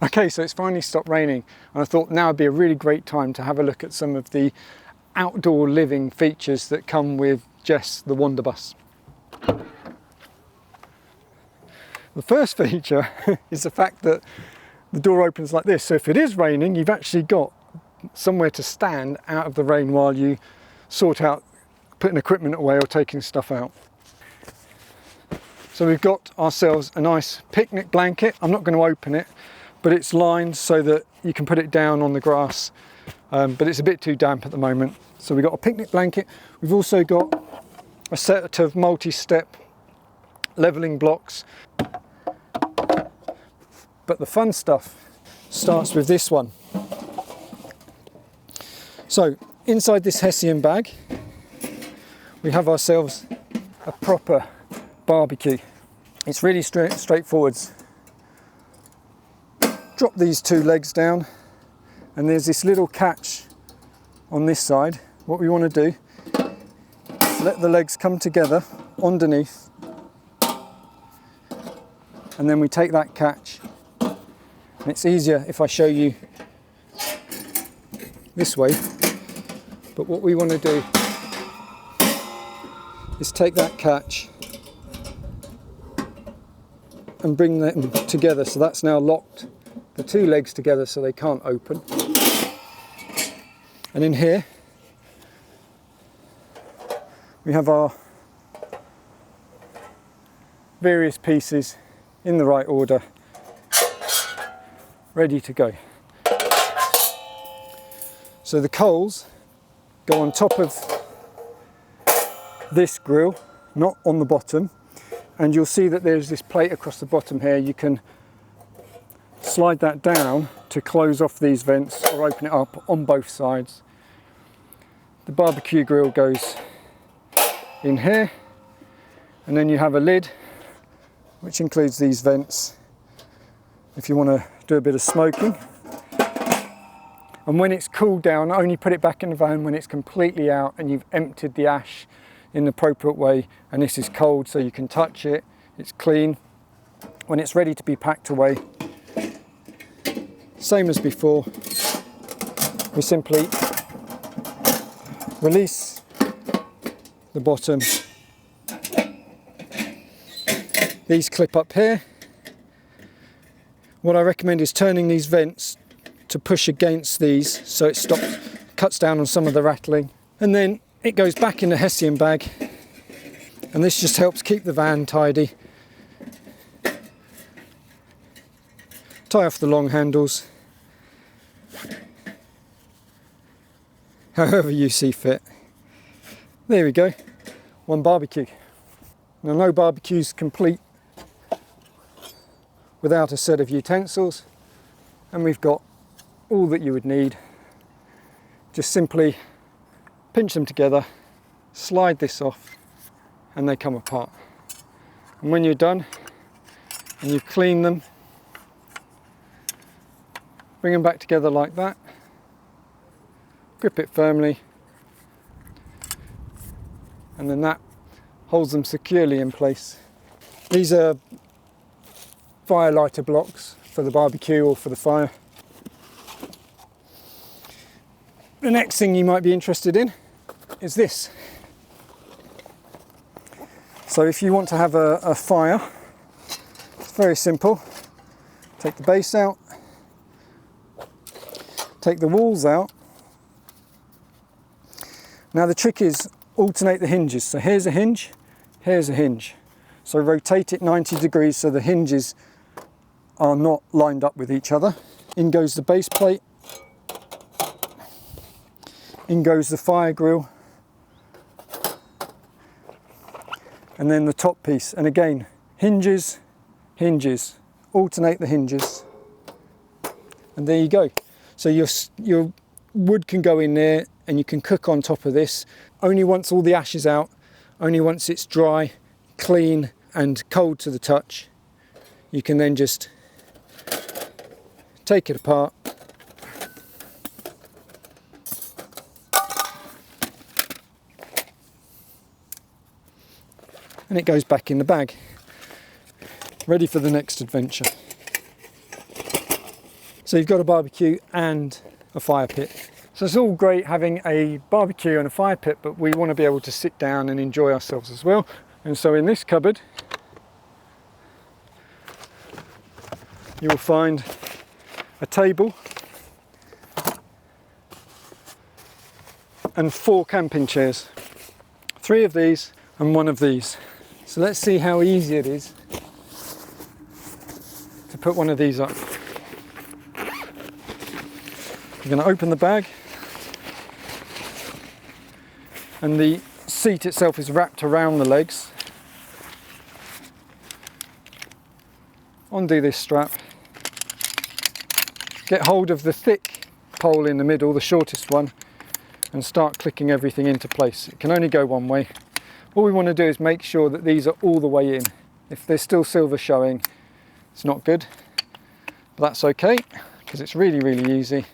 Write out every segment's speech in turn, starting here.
Okay, so it's finally stopped raining, and I thought now would be a really great time to have a look at some of the outdoor living features that come with Jess the Wanderbus. The first feature is the fact that the door opens like this, so if it is raining, you've actually got somewhere to stand out of the rain while you sort out putting equipment away or taking stuff out. So we've got ourselves a nice picnic blanket. I'm not going to open it, but it's lined so that you can put it down on the grass, but it's a bit too damp at the moment. So we've got a picnic blanket. We've also got a set of multi-step leveling blocks. But the fun stuff starts with this one. So inside this Hessian bag, we have ourselves a proper BarBQ. It's really straightforward. Drop these two legs down, and there's this little catch on this side. What we want to do is let the legs come together underneath, and then we take that catch. And it's easier if I show you this way, but what we want to do is take that catch and bring them together, so that's now locked the two legs together so they can't open. And in here we have our various pieces in the right order, ready to go. So the coals go on top of this grill, not on the bottom, and you'll see that there's this plate across the bottom here. You can slide that down to close off these vents or open it up on both sides. The BarBQ grill goes in here, and then you have a lid which includes these vents if you want to do a bit of smoking. And when it's cooled down, only put it back in the van when it's completely out and you've emptied the ash in the appropriate way, and this is cold so you can touch it, it's clean. When it's ready to be packed away, same as before, we simply release the bottom. These clip up here. What I recommend is turning these vents to push against these so it cuts down on some of the rattling, and then it goes back in the Hessian bag, and this just helps keep the van tidy. Tie off the long handles however you see fit. There we go, one BarBQ. Now no BarBQ's complete without a set of utensils, and we've got all that you would need. Just simply pinch them together, slide this off, and they come apart. And when you're done and you've cleaned them, bring them back together like that, grip it firmly, and then that holds them securely in place. These are fire lighter blocks for the BarBQ or for the fire. The next thing you might be interested in is this. So if you want to have a fire, it's very simple. Take the base out, take the walls out. Now the trick is alternate the hinges. So here's a hinge, here's a hinge. So rotate it 90 degrees so the hinges are not lined up with each other. In goes the base plate, in goes the fire grill, and then the top piece. And again, hinges, hinges, alternate the hinges, and there you go. So your wood can go in there and you can cook on top of this. Only once all the ash is out, only once it's dry, clean and cold to the touch, you can then just take it apart, and it goes back in the bag, ready for the next adventure. So you've got a barbecue and a fire pit. So it's all great having a barbecue and a fire pit, but we want to be able to sit down and enjoy ourselves as well. And so in this cupboard, you will find a table and 4 camping chairs. 3 of these and 1 of these. So let's see how easy it is to put one of these up. You're going to open the bag, and the seat itself is wrapped around the legs. Undo this strap, get hold of the thick pole in the middle, the shortest one, and start clicking everything into place. It can only go one way. All we want to do is make sure that these are all the way in. If there's still silver showing, it's not good, but that's okay because it's really, really easy.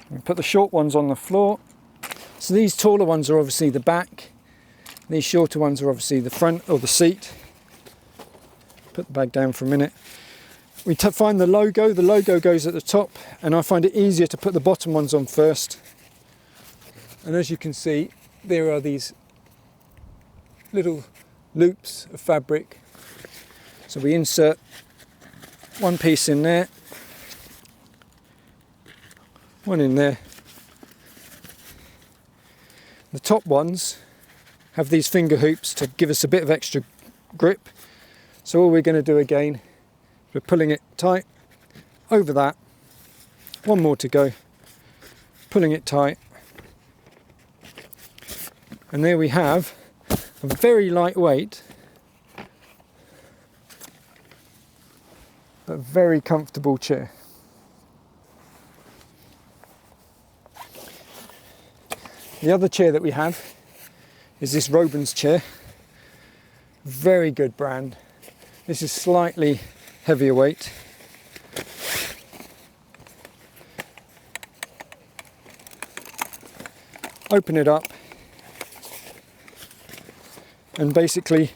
We put the short ones on the floor. So these taller ones are obviously the back. These shorter ones are obviously the front or the seat. Put the bag down for a minute. We find the logo goes at the top, and I find it easier to put the bottom ones on first. And as you can see, there are these little loops of fabric. So we insert one piece in there, one in there. The top ones have these finger hoops to give us a bit of extra grip. So all we're going to do again, we're pulling it tight over that, one more to go, pulling it tight, and there we have a very lightweight but very comfortable chair. The other chair that we have is this Robin's chair, very good brand. This is slightly heavier weight. Open it up and basically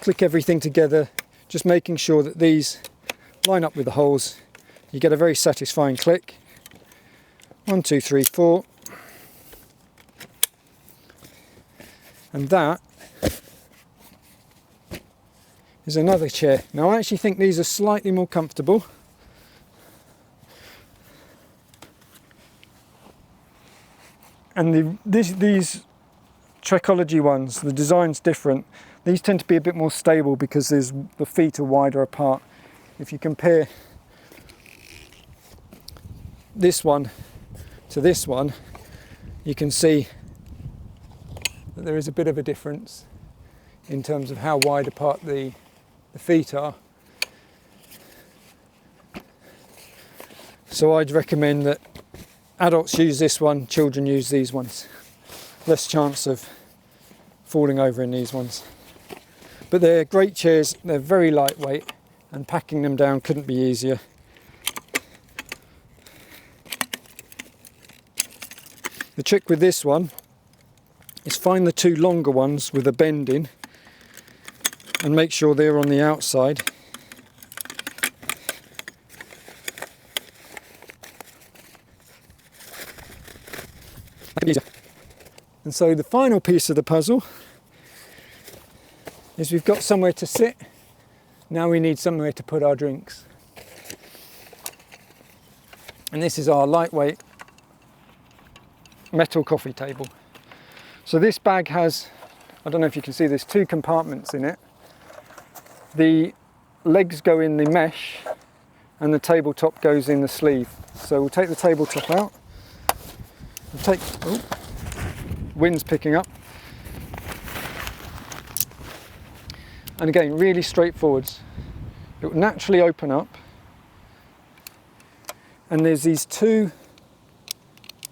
click everything together, just making sure that these line up with the holes. You get a very satisfying click. 1, 2, 3, 4. And that is another chair. Now I actually think these are slightly more comfortable. And these Trekology ones, the design's different. These tend to be a bit more stable because the feet are wider apart. If you compare this one to this one, you can see that there is a bit of a difference in terms of how wide apart the feet are. So I'd recommend that adults use this one, children use these ones. Less chance of falling over in these ones. But they're great chairs, they're very lightweight, and packing them down couldn't be easier. The trick with this one is find the 2 longer ones with a bend in and make sure they're on the outside. And so the final piece of the puzzle is we've got somewhere to sit. Now we need somewhere to put our drinks. And this is our lightweight metal coffee table. So this bag has, I don't know if you can see, there's 2 compartments in it. The legs go in the mesh and the tabletop goes in the sleeve. So we'll take the tabletop out. We'll take, wind's picking up. And again, really straightforward. It will naturally open up. And there's these 2,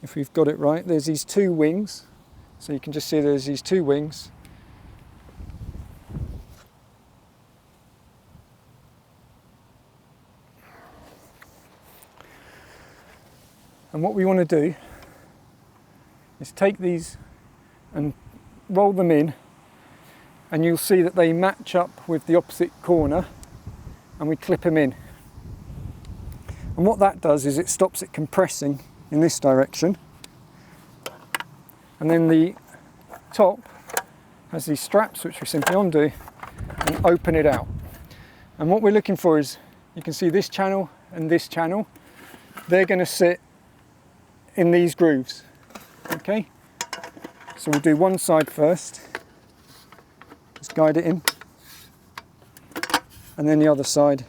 if we've got it right, there's these 2 wings. So you can just see there's these 2 wings. And what we want to do is take these and roll them in, and you'll see that they match up with the opposite corner, and we clip them in. And what that does is it stops it compressing in this direction. And then the top has these straps which we simply undo and open it out. And what we're looking for is, you can see this channel and this channel, they're going to sit in these grooves. Okay, so we'll do one side first, just guide it in, and then the other side.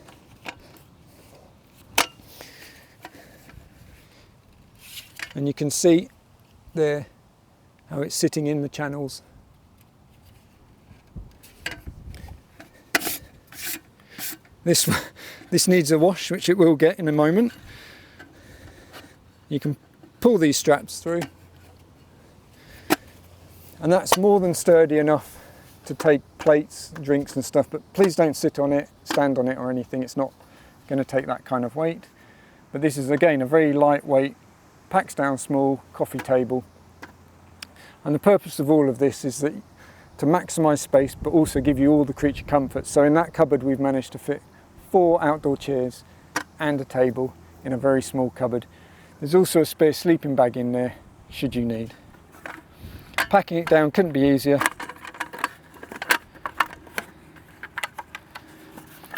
And you can see there how it's sitting in the channels. This needs a wash, which it will get in a moment. You can pull these straps through, and that's more than sturdy enough to take plates, drinks and stuff, but please don't sit on it, stand on it or anything. It's not going to take that kind of weight. But this is again a very lightweight, packs down small coffee table. And the purpose of all of this is that to maximise space but also give you all the creature comforts. So in that cupboard we've managed to fit 4 outdoor chairs and a table in a very small cupboard. There's also a spare sleeping bag in there should you need. Packing it down couldn't be easier.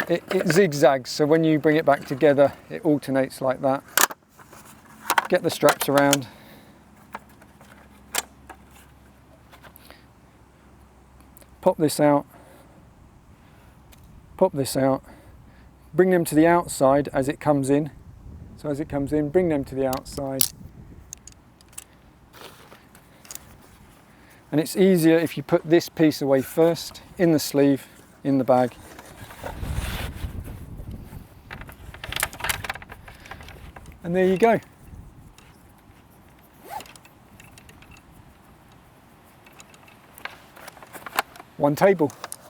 It zigzags, so when you bring it back together it alternates like that. Get the straps around. Pop this out. Pop this out. Bring them to the outside as it comes in. So as it comes in, bring them to the outside. And it's easier if you put this piece away first, in the sleeve, in the bag. And there you go. One table.